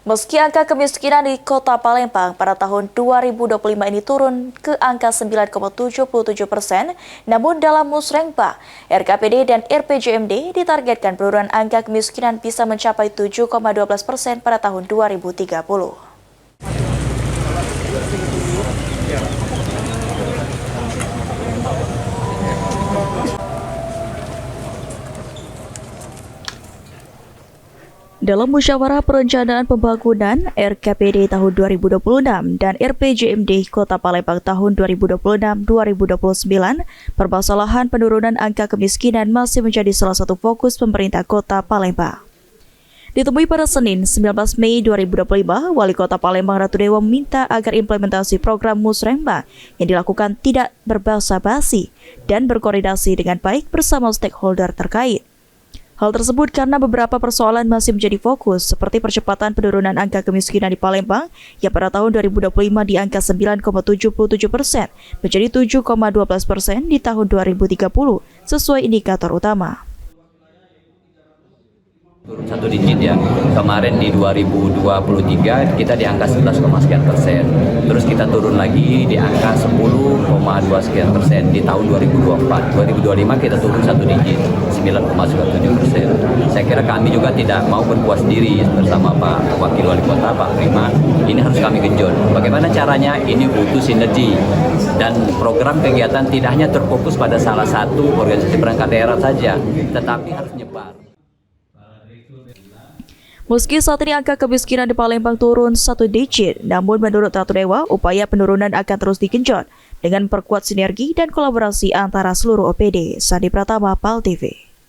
Meski angka kemiskinan di Kota Palembang pada tahun 2025 ini turun ke angka 9,77%, namun dalam Musrembang, RKPD dan RPJMD ditargetkan penurunan angka kemiskinan bisa mencapai 7,12% pada tahun 2030. Dalam Musyawarah Perencanaan Pembangunan RKPD tahun 2026 dan RPJMD Kota Palembang tahun 2026-2029, permasalahan penurunan angka kemiskinan masih menjadi salah satu fokus pemerintah Kota Palembang. Ditemui pada Senin 19 Mei 2025, Wali Kota Palembang Ratu Dewa meminta agar implementasi program Musrembang yang dilakukan tidak berbasa-basi dan berkoordinasi dengan baik bersama stakeholder terkait. Hal tersebut karena beberapa persoalan masih menjadi fokus, seperti percepatan penurunan angka kemiskinan di Palembang yang pada tahun 2025 di angka 9,77% menjadi 7,12% di tahun 2030 sesuai indikator utama. Turun satu digit ya, kemarin di 2023 kita di angka 11,sekian%, terus kita turun lagi di angka 10,2% di tahun 2024, 2025 kita turun satu digit, 9,7%. Saya kira kami juga tidak mau berpuas diri bersama Pak Wakil Wali Kota, Pak Prima, ini harus kami genjot. Bagaimana caranya? Ini butuh sinergi dan program kegiatan tidak hanya terfokus pada salah satu organisasi perangkat daerah saja, tetapi harus nyebar. Meski saat ini angka kemiskinan di Palembang turun satu digit, namun menurut Ratu Dewa, upaya penurunan akan terus digenjot dengan memperkuat sinergi dan kolaborasi antara seluruh OPD. Sandi Pratama, PAL TV.